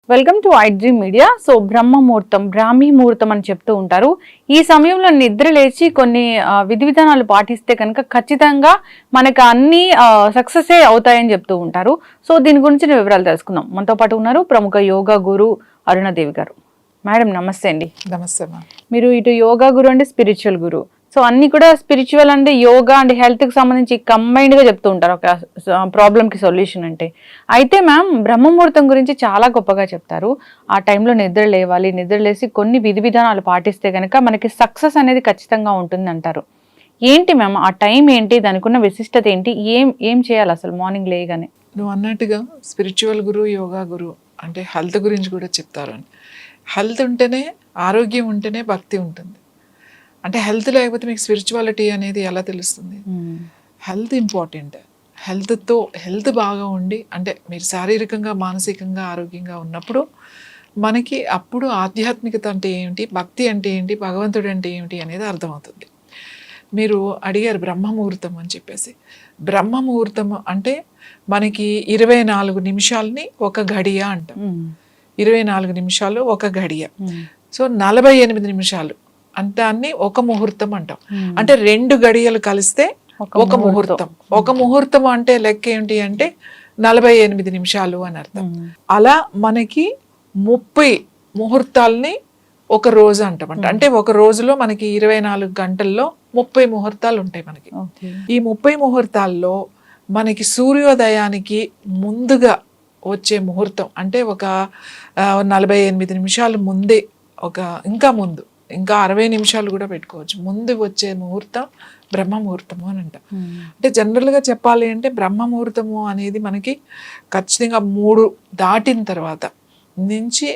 Welcome to iDream media. So బ్రహ్మ ముహూర్తం, బ్రాహ్మీ ముహూర్తం అని చెప్తూ ఉంటారు. ఈ సమయంలో నిద్ర లేచి కొన్ని విధి విధానాలు పాటిస్తే కనుక ఖచ్చితంగా మనకు అన్ని సక్సెస్ అవుతాయని చెప్తూ ఉంటారు. సో దీని గురించి వివరాలు తెలుసుకుందాం. మనతో పాటు ఉన్నారు ప్రముఖ యోగా గురు అరుణాదేవి గారు. మేడం నమస్తే అండి. నమస్తే. మీరు ఇటు యోగా గురు అంటే స్పిరిచువల్ గురు, సో అన్ని కూడా స్పిరిచువల్ అంటే యోగా అండ్ హెల్త్కి సంబంధించి కంబైన్డ్గా చెప్తూ ఉంటారు ఒక ప్రాబ్లమ్కి సొల్యూషన్ అంటే. అయితే మ్యామ్ బ్రహ్మముహూర్తం గురించి చాలా గొప్పగా చెప్తారు. ఆ టైంలో నిద్ర లేవాలి, నిద్ర లేసి కొన్ని విధి విధానాలు పాటిస్తే కనుక మనకి సక్సెస్ అనేది ఖచ్చితంగా ఉంటుంది అంటారు. ఏంటి మ్యామ్ ఆ టైం ఏంటి, దానికి ఉన్న విశిష్టత ఏంటి, ఏం చేయాలి అసలు మార్నింగ్ లేయగానే? నువ్వు అన్నట్టుగా స్పిరిచువల్ గురు, యోగా గురు అంటే హెల్త్ గురించి కూడా చెప్తారు అని. హెల్త్ ఉంటేనే, ఆరోగ్యం ఉంటేనే భక్తి ఉంటుంది. అంటే హెల్త్ లేకపోతే మీకు స్పిరిచువాలిటీ అనేది ఎలా తెలుస్తుంది? Health important. హెల్త్ బాగా ఉండి, అంటే మీరు శారీరకంగా మానసికంగా ఆరోగ్యంగా ఉన్నప్పుడు మనకి అప్పుడు ఆధ్యాత్మికత అంటే ఏమిటి, భక్తి అంటే ఏంటి, భగవంతుడు అంటే ఏమిటి అనేది అర్థమవుతుంది. మీరు అడిగారు బ్రహ్మముహూర్తం అని చెప్పేసి. బ్రహ్మముహూర్తం అంటే మనకి 24 నిమిషాలని ఒక గడియ అంటాం. 24 నిమిషాలు ఒక గడియ. సో 48 నిమిషాలు అంతాన్ని ఒక ముహూర్తం అంటాం. అంటే 2 గడియలు కలిస్తే ఒక ముహూర్తం. ఒక ముహూర్తం అంటే లెక్క ఏంటి అంటే 48 నిమిషాలు అని అర్థం. అలా మనకి 30 ముహూర్తాలని ఒక రోజు అంటామంట. అంటే ఒక రోజులో మనకి 24 గంటల్లో 30 ముహూర్తాలు ఉంటాయి మనకి. ఈ 30 ముహూర్తాల్లో మనకి సూర్యోదయానికి ముందుగా వచ్చే ముహూర్తం అంటే ఒక 48 నిమిషాలు ముందే, ఇంకా 60 నిమిషాలు కూడా పెట్టుకోవచ్చు, ముందు వచ్చే ముహూర్తం బ్రహ్మ ముహూర్తము అని అంటాం. అంటే జనరల్గా చెప్పాలి అంటే బ్రహ్మ ముహూర్తము అనేది మనకి ఖచ్చితంగా 3 దాటిన తర్వాత నుంచి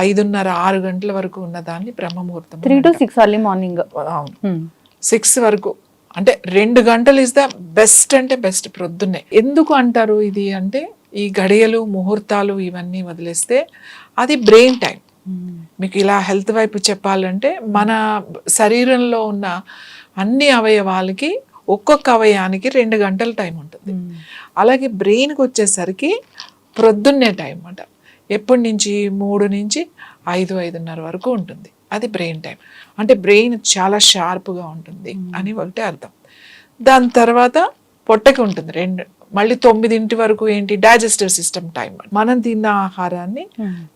5:30, 6 గంటల వరకు ఉన్న దాన్ని బ్రహ్మ ముహూర్తం. 3 to 6 early morning. అవును, 6 వరకు. అంటే 2 గంటలు ఇస్ ద బెస్ట్, అంటే బెస్ట్ ప్రొద్దున్నే. ఎందుకు అంటారు ఇది అంటే, ఈ గడియలు ముహూర్తాలు ఇవన్నీ వదిలేస్తే అది బ్రెయిన్ టైం. మీకు ఇలా హెల్త్ వైపు చెప్పాలంటే మన శరీరంలో ఉన్న అన్ని అవయవాలకి ఒక్కొక్క అవయవానికి 2 గంటల టైం ఉంటుంది. అలాగే బ్రెయిన్కి వచ్చేసరికి ప్రొద్దున్నే టైం అన్నమాట. ఎప్పటి నుంచి 3 నుంచి 5, 5:30 వరకు ఉంటుంది. అది బ్రెయిన్ టైం. అంటే బ్రెయిన్ చాలా షార్ప్గా ఉంటుంది అని ఒకటి అర్థం. దాని తర్వాత పొట్టకి ఉంటుంది మళ్ళీ 9 వరకు ఏంటి, డైజెస్టివ్ సిస్టమ్ టైం. మనం తిన్న ఆహారాన్ని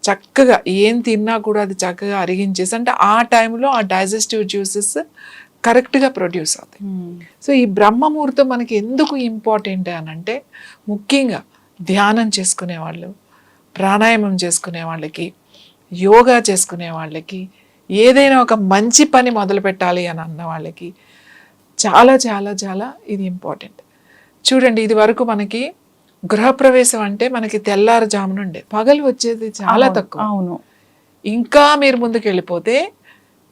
చక్కగా ఏం తిన్నా కూడా అది చక్కగా అరిగించేసి, అంటే ఆ టైంలో ఆ డైజెస్టివ్ జ్యూసెస్ కరెక్ట్గా ప్రొడ్యూస్ అవుతాయి. సో ఈ బ్రహ్మముహూర్తం మనకి ఎందుకు ఇంపార్టెంట్ అని అంటే, ముఖ్యంగా ధ్యానం చేసుకునే వాళ్ళు, ప్రాణాయామం చేసుకునే వాళ్ళకి, యోగా చేసుకునే వాళ్ళకి, ఏదైనా ఒక మంచి పని మొదలు పెట్టాలి అని అన్న వాళ్ళకి చాలా చాలా చాలా ఇది ఇంపార్టెంట్. చూడండి, ఇది వరకు మనకి గృహప్రవేశం అంటే మనకి తెల్లారుజామున ఉండే, పగలు వచ్చేది చాలా తక్కువ. అవును. ఇంకా మీరు ముందుకు వెళ్ళిపోతే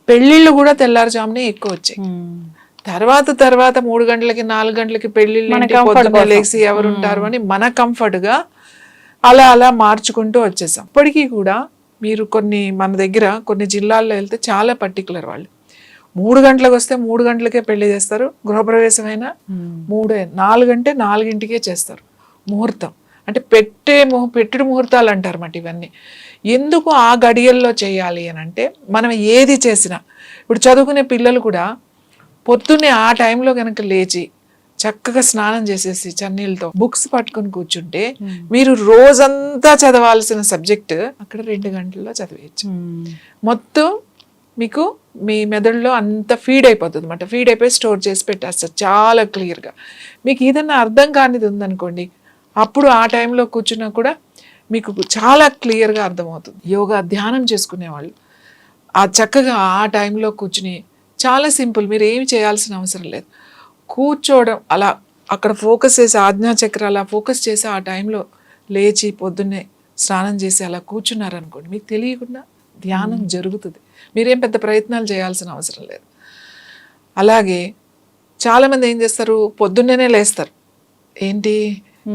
పెళ్ళిళ్ళు కూడా తెల్లారుజామునే ఎక్కువ వచ్చాయి. తర్వాత 3 గంటలకి 4 గంటలకి పెళ్ళిళ్ళు, పొద్దున్న లేచి ఎవరుంటారు అని మన కంఫర్ట్గా అలా మార్చుకుంటూ వచ్చేసాం. ఇప్పటికీ కూడా మీరు మన దగ్గర కొన్ని జిల్లాల్లో వెళ్తే చాలా పర్టికులర్. వాళ్ళు 3 గంటలకు వస్తే 3 గంటలకే పెళ్లి చేస్తారు. గృహప్రవేశం అయినా 4 అంటే 4ంటికే చేస్తారు ముహూర్తం. అంటే పెట్టుడు ముహూర్తాలు అంటారు అన్నమాట ఇవన్నీ. ఎందుకు ఆ గడియల్లో చేయాలి అని అంటే, మనం ఏది చేసినా, ఇప్పుడు చదువుకునే పిల్లలు కూడా పొద్దున్నే ఆ టైంలో కనుక లేచి చక్కగా స్నానం చేసేసి చన్నీళ్ళతో బుక్స్ పట్టుకొని కూర్చుంటే, మీరు రోజంతా చదవాల్సిన సబ్జెక్ట్ అక్కడ 2 గంటల్లో చదివేయచ్చు. మొత్తం మీకు మీ మెదడులో అంత ఫీడ్ అయిపోతుంది అన్నమాట. ఫీడ్ అయిపోయి స్టోర్ చేసి పెట్టేస్తారు చాలా క్లియర్గా. మీకు ఏదన్నా అర్థం కానిది ఉందనుకోండి, అప్పుడు ఆ టైంలో కూర్చున్నా కూడా మీకు చాలా క్లియర్గా అర్థమవుతుంది. యోగా ధ్యానం చేసుకునేవాళ్ళు ఆ చక్కగా ఆ టైంలో కూర్చుని, చాలా సింపుల్, మీరు ఏమి చేయాల్సిన అవసరం లేదు, కూర్చోవడం, అలా అక్కడ ఫోకస్ చేసి ఆజ్ఞాచక్ర అలా ఫోకస్ చేసి ఆ టైంలో లేచి పొద్దున్నే స్నానం చేసి అలా కూర్చున్నారనుకోండి, మీకు తెలియకుండా ధ్యానం జరుగుతుంది. మీరేం పెద్ద ప్రయత్నాలు చేయాల్సిన అవసరం లేదు. అలాగే చాలామంది ఏం చేస్తారు, పొద్దున్నేనే లేస్తారు. ఏంటి,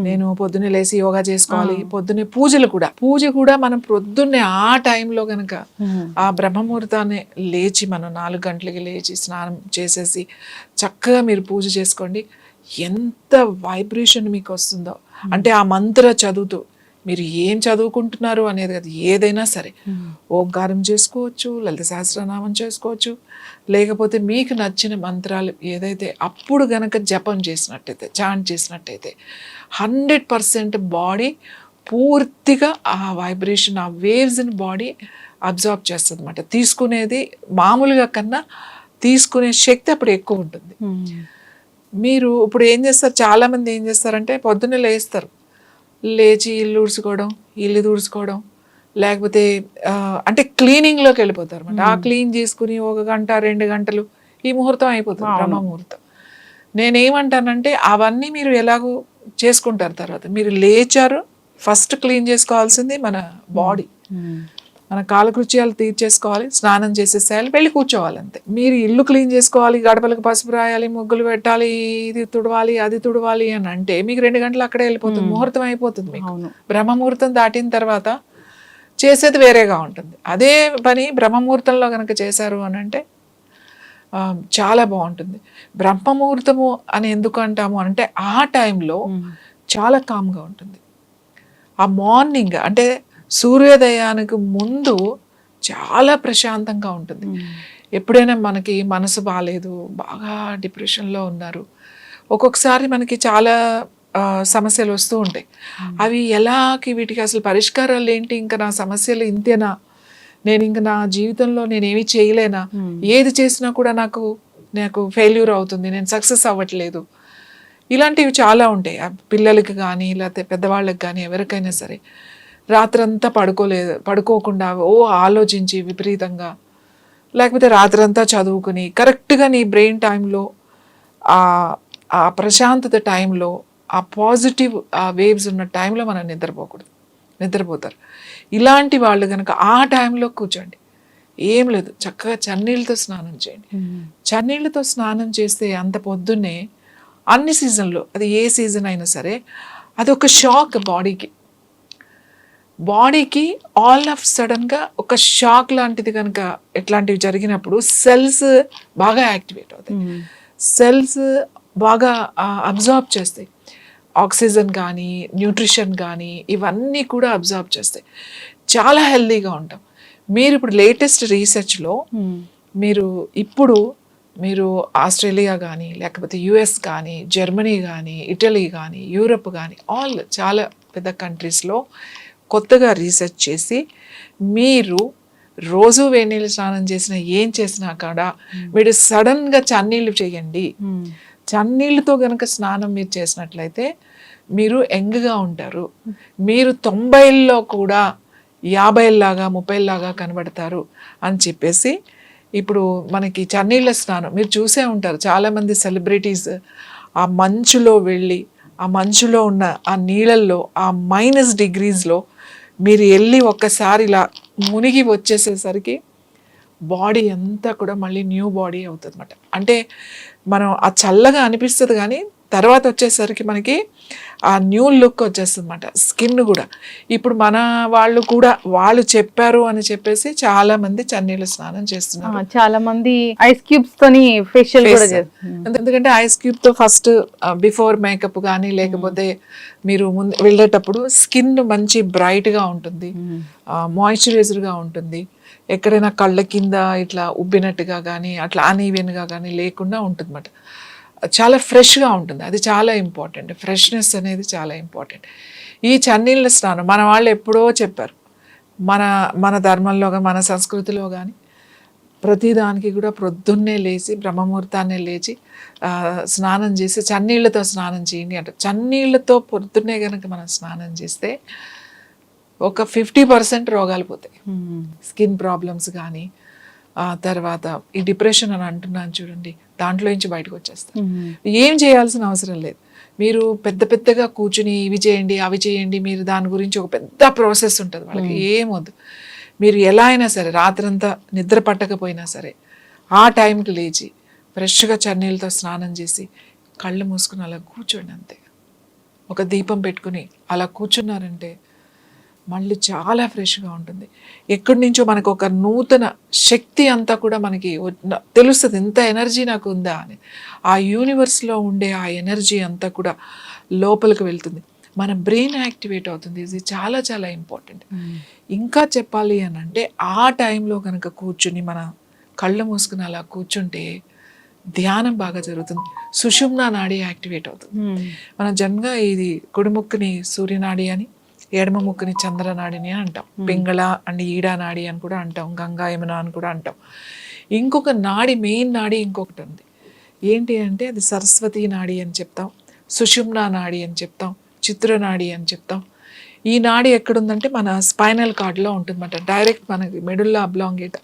నేను పొద్దున్నే లేచి యోగా చేసుకోవాలి, పొద్దున్నే పూజ కూడా మనం పొద్దున్నే ఆ టైంలో కనుక ఆ బ్రహ్మముహూర్తాన్ని లేచి మనం 4 గంటలకి లేచి స్నానం చేసేసి చక్కగా మీరు పూజ చేసుకోండి, ఎంత వైబ్రేషన్ మీకు వస్తుందో. అంటే ఆ మంత్ర చదువుతూ మీరు ఏం చదువుకుంటున్నారు అనేది అది ఏదైనా సరే, ఓంకారం చేసుకోవచ్చు, లలిత సహస్రనామం చేసుకోవచ్చు, లేకపోతే మీకు నచ్చిన మంత్రాలు ఏదైతే అప్పుడు గనక జపం చేసినట్టయితే, చాంట్ చేసినట్టయితే 100% బాడీ పూర్తిగా ఆ వైబ్రేషన్, ఆ వేవ్స్ని బాడీ అబ్జార్బ్ చేస్తుంది అనమాట. తీసుకునేది మామూలుగా కన్నా తీసుకునే శక్తి అప్పుడు ఎక్కువ ఉంటుంది. మీరు ఇప్పుడు ఏం చేస్తారు, చాలామంది ఏం చేస్తారంటే పొద్దున్నే లేచి ఇల్లు ఊడ్చుకోవడం, ఇల్లు తుడుచుకోవడం, లేకపోతే అంటే క్లీనింగ్లోకి వెళ్ళిపోతారు అనమాట. ఆ క్లీన్ చేసుకుని 1 గంట 2 గంటలు ఈ ముహూర్తం అయిపోతుంది, బ్రహ్మ ముహూర్తం. నేనేమంటానంటే అవన్నీ మీరు ఎలాగో చేసుకుంటారు. తర్వాత మీరు లేచారు, ఫస్ట్ క్లీన్ చేసుకోవాల్సింది మన బాడీ, మన కాలకృత్యాలు తీర్చేసుకోవాలి, స్నానం చేసేసేయాలి, వెళ్ళి కూర్చోవాలి అంతే. మీరు ఇల్లు క్లీన్ చేసుకోవాలి, గడపలకు పసుపు రాయాలి, ముగ్గులు పెట్టాలి, ఇది తుడవాలి, అది తుడవాలి అని అంటే మీకు 2 గంటలు అక్కడే వెళ్ళిపోతుంది, ముహూర్తం అయిపోతుంది మీకు. బ్రహ్మముహూర్తం దాటిన తర్వాత చేసేది వేరేగా ఉంటుంది. అదే పని బ్రహ్మముహూర్తంలో కనుక చేశారు అని అంటే చాలా బాగుంటుంది. బ్రహ్మముహూర్తము అని ఎందుకు అంటాము అంటే ఆ టైంలో చాలా కామ్గా ఉంటుంది. ఆ మార్నింగ్ అంటే సూర్యోదయానికి ముందు చాలా ప్రశాంతంగా ఉంటుంది. ఎప్పుడైనా మనకి మనసు బాగాలేదు, బాగా డిప్రెషన్లో ఉన్నారు, ఒక్కొక్కసారి మనకి చాలా సమస్యలు వస్తూ ఉంటాయి. అవి ఎలాకి వీటికి అసలు పరిష్కారాలు ఏంటి, ఇంకా నా సమస్యలు ఇంతేనా, నేను ఇంకా నా జీవితంలో నేనేమి చేయలేనా, ఏది చేసినా కూడా నాకు ఫెయిల్యూర్ అవుతుంది, నేను సక్సెస్ అవ్వట్లేదు, ఇలాంటివి చాలా ఉంటాయి. పిల్లలకి కానీ లేకపోతే పెద్దవాళ్ళకి కానీ ఎవరికైనా సరే రాత్రంతా పడుకోకుండా ఆలోచించి విపరీతంగా, లేకపోతే రాత్రంతా చదువుకుని కరెక్ట్గా నీ బ్రెయిన్ టైంలో ఆ ప్రశాంతత టైంలో ఆ పాజిటివ్ ఆ వేవ్స్ ఉన్న టైంలో మనం నిద్రపోతారు. ఇలాంటి వాళ్ళు కనుక ఆ టైంలో కూర్చోండి, ఏం లేదు, చక్కగా చన్నీళ్ళతో స్నానం చేయండి. చన్నీళ్ళతో స్నానం చేస్తే అంత పొద్దున్నే అన్ని సీజన్లో, అది ఏ సీజన్ అయినా సరే, అదొక షాక్ బాడీకి ఆల్ ఆఫ్ సడన్గా ఒక షాక్ లాంటిది కనుక ఎట్లాంటివి జరిగినప్పుడు సెల్స్ బాగా యాక్టివేట్ అవుతాయి, సెల్స్ బాగా అబ్జార్బ్ చేస్తాయి, ఆక్సిజన్ కానీ న్యూట్రిషన్ కానీ ఇవన్నీ కూడా అబ్జార్బ్ చేస్తాయి, చాలా హెల్తీగా ఉంటాం. మీరు ఇప్పుడు లేటెస్ట్ రీసెర్చ్లో మీరు ఆస్ట్రేలియా కానీ లేకపోతే యుఎస్ కానీ జర్మనీ కానీ ఇటలీ కానీ యూరప్ కానీ చాలా పెద్ద కంట్రీస్లో కొత్తగా రీసెర్చ్ చేసి మీరు రోజు వేడినీళ్ళు స్నానం చేసినా ఏం చేసినా కూడా మీరు సడన్గా చన్నీళ్ళు చేయండి. చన్నీళ్ళతో కనుక స్నానం మీరు చేసినట్లయితే మీరు యంగ్గా ఉంటారు, మీరు 90ల్లో కూడా 50లాగా 30లాగా కనబడతారు అని చెప్పేసి. ఇప్పుడు మనకి చన్నీళ్ళ స్నానం మీరు చూసే ఉంటారు, చాలామంది సెలబ్రిటీస్ ఆ మంచులో వెళ్ళి ఆ మంచులో ఉన్న ఆ నీళ్ళల్లో ఆ -డిగ్రీస్లో మీరు వెళ్ళి ఒక్కసారి ఇలా మునిగి వచ్చేసేసరికి బాడీ అంతా కూడా మళ్ళీ న్యూ బాడీ అవుతుంది అన్నమాట. అంటే మనం ఆ చల్లగా అనిపిస్తుంది కానీ తర్వాత వచ్చేసరికి మనకి ఆ న్యూ లుక్ వచ్చేస్తుంది అన్నమాట, స్కిన్ కూడా. ఇప్పుడు మన వాళ్ళు చెప్పారు అని చెప్పేసి చాలా మంది చన్నీళ్ళ స్నానం చేస్తున్నారు, చాలా మంది ఐస్ క్యూబ్స్ తోని ఫేషియల్ కూడా చేస్తున్నారు. ఎందుకంటే ఐస్ క్యూబ్ తో ఫస్ట్ బిఫోర్ మేకప్ కానీ లేకపోతే మీరు ముందు వెళ్ళేటప్పుడు స్కిన్ మంచి బ్రైట్ గా ఉంటుంది, మాయిశ్చరైజర్ గా ఉంటుంది, ఎక్కడైనా కళ్ళ కింద ఇట్లా ఉబ్బినట్టుగా కానీ అట్లా అన్ఈవెన్ గా కానీ లేకుండా ఉంటుంది అన్నమాట. చాలా ఫ్రెష్గా ఉంటుంది, అది చాలా ఇంపార్టెంట్. ఫ్రెష్నెస్ అనేది చాలా ఇంపార్టెంట్. ఈ చన్నీళ్ళ స్నానం మన వాళ్ళు ఎప్పుడో చెప్పారు, మన ధర్మంలో కానీ మన సంస్కృతిలో కానీ ప్రతిదానికి కూడా ప్రొద్దున్నే లేచి బ్రహ్మముహూర్తాన్నే లేచి స్నానం చేసి చన్నీళ్ళతో స్నానం చేయండి అంటారు. చన్నీళ్ళతో పొద్దున్నే కనుక మనం స్నానం చేస్తే ఒక 50% రోగాలు పోతాయి, స్కిన్ ప్రాబ్లమ్స్ కానీ తర్వాత ఈ డిప్రెషన్ అని అంటున్నాను చూడండి, దాంట్లో నుంచి బయటకు వచ్చేస్తారు. ఏం చేయాల్సిన అవసరం లేదు, మీరు పెద్దగా కూర్చుని ఇవి చేయండి అవి చేయండి, మీరు దాని గురించి ఒక పెద్ద ప్రాసెస్ ఉంటుంది వాళ్ళకి, ఏమొద్దు. మీరు ఎలా అయినా సరే రాత్రంతా నిద్ర పట్టకపోయినా సరే ఆ టైంకి లేచి ఫ్రెష్గా చన్నీళ్ళతో స్నానం చేసి కళ్ళు మూసుకుని అలా కూర్చోండి అంతే. ఒక దీపం పెట్టుకుని అలా కూర్చున్నారంటే మళ్ళీ చాలా ఫ్రెష్గా ఉంటుంది. ఎక్కడి నుంచో మనకు ఒక నూతన శక్తి అంతా కూడా మనకి తెలుస్తుంది, ఇంత ఎనర్జీ నాకు ఉందా అని. ఆ యూనివర్స్లో ఉండే ఆ ఎనర్జీ అంతా కూడా లోపలికి వెళ్తుంది. మన బ్రెయిన్ యాక్టివేట్ అవుతుంది. ఇది చాలా చాలా ఇంపార్టెంట్. ఇంకా చెప్పాలి అని అంటే ఆ టైంలో కనుక కూర్చుని మన కళ్ళు మూసుకుని అలా కూర్చుంటే ధ్యానం బాగా జరుగుతుంది. సుషుమ్నా నాడి యాక్టివేట్ అవుతుంది. మనం జనరల్గా ఇది కుడి ముక్కుని సూర్యనాడి అని, ఎడమ ముక్కుని చంద్రనాడిని అని అంటాం. పింగళ అండ్ ఈడా నాడి అని కూడా అంటాం, గంగా యమున అని కూడా అంటాం. ఇంకొక నాడి, మెయిన్ నాడి ఇంకొకటి ఉంది. ఏంటి అంటే అది సరస్వతి నాడి అని చెప్తాం, సుషుమ్నా నాడి అని చెప్తాం, చిత్రనాడి అని చెప్తాం. ఈ నాడి ఎక్కడుందంటే మన స్పైనల్ కార్డ్లో ఉంటుందన్నమాట. డైరెక్ట్ మనకి మెడుల్లా అబ్లాంగేట్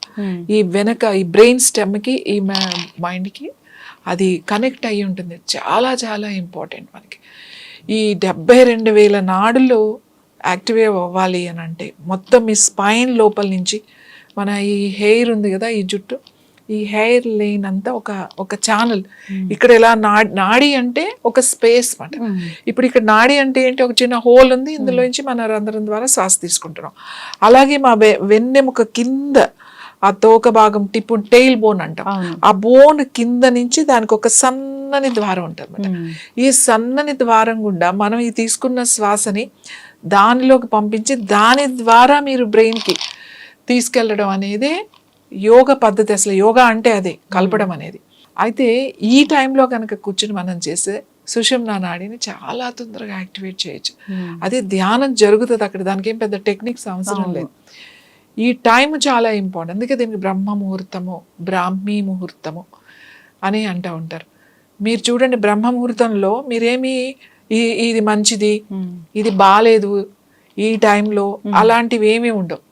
ఈ వెనక ఈ బ్రెయిన్ స్టెమ్కి ఈ మైండ్కి అది కనెక్ట్ అయ్యి ఉంటుంది. చాలా చాలా ఇంపార్టెంట్ మనకి. ఈ 72,000 నాడులు యాక్టివేట్ అవ్వాలి అని అంటే మొత్తం ఈ స్పైన్ లోపల నుంచి మన ఈ హెయిర్ ఉంది కదా, ఈ జుట్టు, ఈ హెయిర్ లైన్ అంతా ఒక ఛానల్. ఇక్కడ ఎలా నాడి అంటే ఒక స్పేస్ మాట. ఇప్పుడు ఇక్కడ నాడి అంటే ఏంటి, ఒక చిన్న హోల్ ఉంది, ఇందులో నుంచి మన రంధ్రం ద్వారా శ్వాస తీసుకుంటున్నాం. అలాగే మా వెన్నెముక కింద ఆ తోక భాగం టిప్పు టెయిల్ బోన్ అంటాం. ఆ బోన్ కింద నుంచి దానికి ఒక సన్నని ద్వారం ఉంటుంది అన్నమాట. ఈ సన్నని ద్వారం గుండా మనం ఈ తీసుకున్న శ్వాసని దానిలోకి పంపించి దాని ద్వారా మీరు బ్రెయిన్కి తీసుకెళ్ళడం అనేది యోగ పద్ధతి. అసలు యోగా అంటే అదే కలపడం అనేది. అయితే ఈ టైంలో కనుక కూర్చుని మనం చేసే సుషుమ్నా నాడిని చాలా తొందరగా యాక్టివేట్ చేయొచ్చు. అదే ధ్యానం జరుగుతుంది అక్కడ. దానికి ఏం పెద్ద టెక్నిక్స్ అవసరం లేదు. ఈ టైం చాలా ఇంపార్టెంట్. అందుకే దీనికి బ్రహ్మ ముహూర్తము, బ్రాహ్మీ ముహూర్తము అని అంటూ ఉంటారు. మీరు చూడండి, బ్రహ్మ ముహూర్తంలో మీరేమి ఇది మంచిది, ఇది బాగాలేదు, ఈ టైంలో అలాంటివి ఏమీ ఉండవు.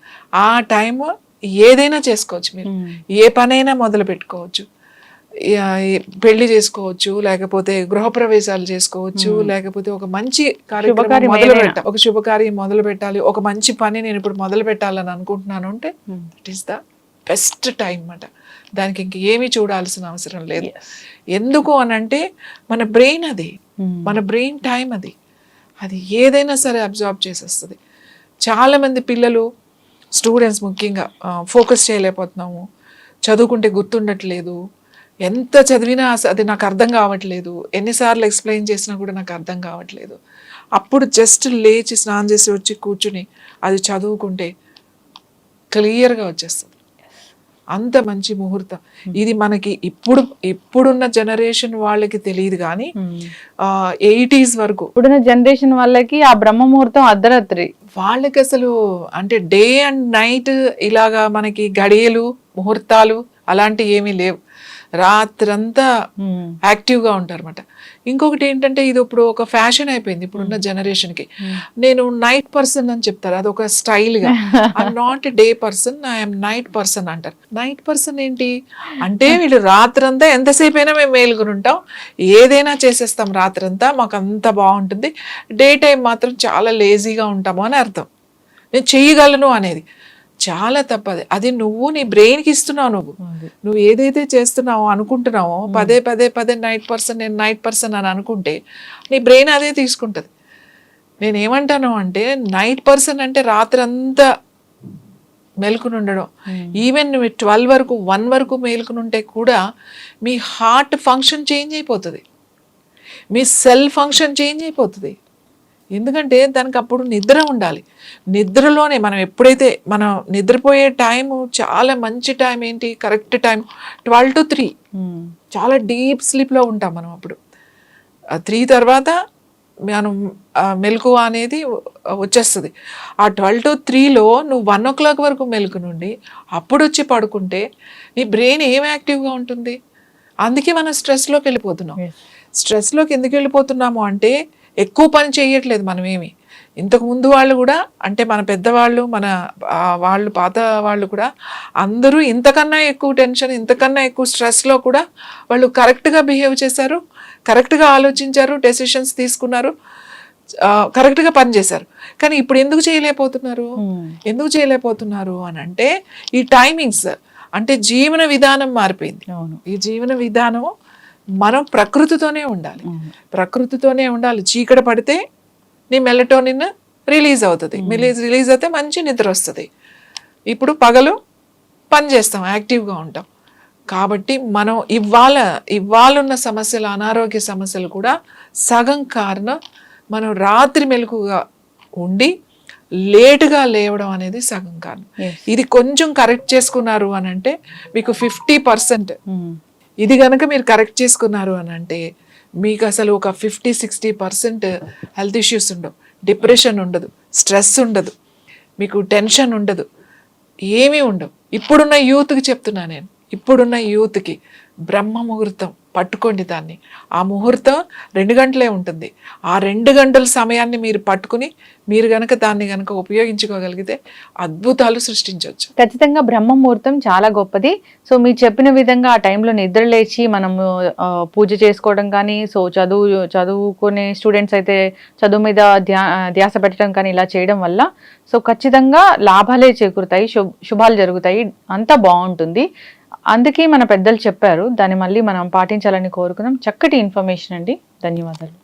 ఆ టైం ఏదైనా చేసుకోవచ్చు. మీరు ఏ పనైనా మొదలు పెట్టుకోవచ్చు. పెళ్లి చేసుకోవచ్చు, లేకపోతే గృహప్రవేశాలు చేసుకోవచ్చు, లేకపోతే ఒక మంచి కార్యక్రమం మొదలు పెట్టాలి, ఒక శుభకార్యం మొదలు పెట్టాలి, ఒక మంచి పని నేను ఇప్పుడు మొదలు పెట్టాలని అనుకుంటున్నాను అంటే it is the best time అన్నమాట. దానికి ఇంక ఏమీ చూడాల్సిన అవసరం లేదు. ఎందుకు అనంటే మన బ్రెయిన్ అది, మన బ్రెయిన్ టైం అది, అది ఏదైనా సరే అబ్జార్బ్ చేసేస్తుంది. చాలామంది పిల్లలు, స్టూడెంట్స్ ముఖ్యంగా ఫోకస్ చేయలేకపోతున్నాము, చదువుకుంటే గుర్తుండట్లేదు, ఎంత చదివినా అది నాకు అర్థం కావట్లేదు, ఎన్నిసార్లు ఎక్స్ప్లెయిన్ చేసినా కూడా నాకు అర్థం కావట్లేదు. అప్పుడు జస్ట్ లేచి స్నానం చేసి వచ్చి కూర్చుని అది చదువుకుంటే క్లియర్గా వచ్చేస్తుంది. అంత మంచి ముహూర్తం ఇది. మనకి ఇప్పుడున్న జనరేషన్ వాళ్ళకి తెలియదు కానీ 80s వరకు ఇప్పుడున్న జనరేషన్ వాళ్ళకి ఆ బ్రహ్మ ముహూర్తం అర్ధరాత్రి. వాళ్ళకి అసలు అంటే డే అండ్ నైట్ ఇలాగా మనకి గడియలు ముహూర్తాలు అలాంటివి ఏమీ లేవు. రాత్రంతా యాక్టివ్గా ఉంటారు అన్నమాట. ఇంకొకటి ఏంటంటే ఇది ఇప్పుడు ఒక ఫ్యాషన్ అయిపోయింది ఇప్పుడున్న జనరేషన్కి. నేను నైట్ పర్సన్ అని చెప్తారు, అది ఒక స్టైల్గా. I'm not day person, I'm night person అంటారు. నైట్ పర్సన్ ఏంటి అంటే వీళ్ళు రాత్రంతా ఎంతసేపు అయినా మేము మేలుకుని ఉంటాం, ఏదైనా చేసేస్తాం రాత్రంతా, మాకు అంత బాగుంటుంది, డే టైం మాత్రం చాలా లేజీగా ఉంటాము అని అర్థం. నేను చెయ్యగలను అనేది చాలా తప్పది. అది నువ్వు నీ బ్రెయిన్కి ఇస్తున్నావు. నువ్వు ఏదైతే చేస్తున్నావో అనుకుంటున్నావో పదే పదే పదే నైట్ పర్సన్, నేను నైట్ పర్సన్ అని అనుకుంటే నీ బ్రెయిన్ అదే తీసుకుంటుంది. నేనేమంటాను అంటే నైట్ పర్సన్ అంటే రాత్రి అంతా మేలుకుని ఉండడం. ఈవెన్ నువ్వు 12 వరకు 1 వరకు మేలుకుని ఉంటే కూడా మీ హార్ట్ ఫంక్షన్ చేంజ్ అయిపోతుంది, మీ సెల్ ఫంక్షన్ చేంజ్ అయిపోతుంది. ఎందుకంటే దానికి అప్పుడు నిద్ర ఉండాలి. నిద్రలోనే మనం ఎప్పుడైతే మనం నిద్రపోయే టైము చాలా మంచి టైం ఏంటి, కరెక్ట్ టైం 12 to 3. చాలా డీప్ స్లీప్లో ఉంటాం మనం. అప్పుడు 3 తర్వాత మనం మెలకువ అనేది వచ్చేస్తుంది. ఆ 12 to 3లో నువ్వు 1 o'clock వరకు మెలకు నుండి అప్పుడు వచ్చి పడుకుంటే నీ బ్రెయిన్ ఏం యాక్టివ్గా ఉంటుంది. అందుకే మనం స్ట్రెస్లోకి వెళ్ళిపోతున్నాం. స్ట్రెస్లోకి ఎందుకు వెళ్ళిపోతున్నాము అంటే ఎక్కువ పని చేయట్లేదు మనమేమి. ఇంతకు ముందు వాళ్ళు కూడా అంటే మన పెద్దవాళ్ళు, మన వాళ్ళు పాత వాళ్ళు కూడా అందరూ ఇంతకన్నా ఎక్కువ టెన్షన్, ఇంతకన్నా ఎక్కువ స్ట్రెస్లో కూడా వాళ్ళు కరెక్ట్గా బిహేవ్ చేశారు, కరెక్ట్గా ఆలోచించారు, డెసిషన్స్ తీసుకున్నారు, కరెక్ట్గా పనిచేశారు. కానీ ఇప్పుడు ఎందుకు చేయలేకపోతున్నారు అని అంటే ఈ టైమింగ్స్, అంటే జీవన విధానం మారిపోయింది. ఈ జీవన విధానం మనం ప్రకృతితోనే ఉండాలి. చీకటి పడితే నీ మెలటోనిన్ రిలీజ్ అవుతుంది, రిలీజ్ అయితే మంచి నిద్ర వస్తుంది. ఇప్పుడు పగలు పని చేస్తాం, యాక్టివ్గా ఉంటాం. కాబట్టి మనం ఇవాళ ఉన్న సమస్యలు, అనారోగ్య సమస్యలు కూడా సగం కారణం మనం రాత్రి మెలకుగా ఉండి లేటుగా లేవడం అనేది సగం కారణం. ఇది కొంచెం కరెక్ట్ చేసుకున్నారు అని అంటే మీకు 50%, ఇది కనుక మీరు కరెక్ట్ చేసుకున్నారు అని అంటే మీకు అసలు ఒక 50-60% హెల్త్ ఇష్యూస్ ఉండవు, డిప్రెషన్ ఉండదు, స్ట్రెస్ ఉండదు, మీకు టెన్షన్ ఉండదు, ఏమీ ఉండవు. ఇప్పుడున్న యూత్కి చెప్తున్నా నేను, ఇప్పుడున్న యూత్కి బ్రహ్మ ముహూర్తం పట్టుకోండి దాన్ని. ఆ ముహూర్తం 2 గంటలే ఉంటుంది. ఆ 2 గంటల సమయాన్ని మీరు పట్టుకుని మీరు గనక దాన్ని గనక ఉపయోగించుకోగలిగితే అద్భుతాలు సృష్టించవచ్చు. ఖచ్చితంగా బ్రహ్మ ముహూర్తం చాలా గొప్పది. సో మీరు చెప్పిన విధంగా ఆ టైంలో నిద్ర లేచి మనము పూజ చేసుకోవడం కానీ, సో చదువుకునే స్టూడెంట్స్ అయితే చదువు మీద ధ్యాస పెట్టడం కానీ ఇలా చేయడం వల్ల సో ఖచ్చితంగా లాభాలే చేకూరుతాయి, శుభాలు జరుగుతాయి, అంతా బాగుంటుంది. అందుకే మన పెద్దలు చెప్పారు, దాన్ని మళ్ళీ మనం పాటించాలని కోరుకున్నాం. చక్కటి ఇన్ఫర్మేషన్ అండి, ధన్యవాదాలు.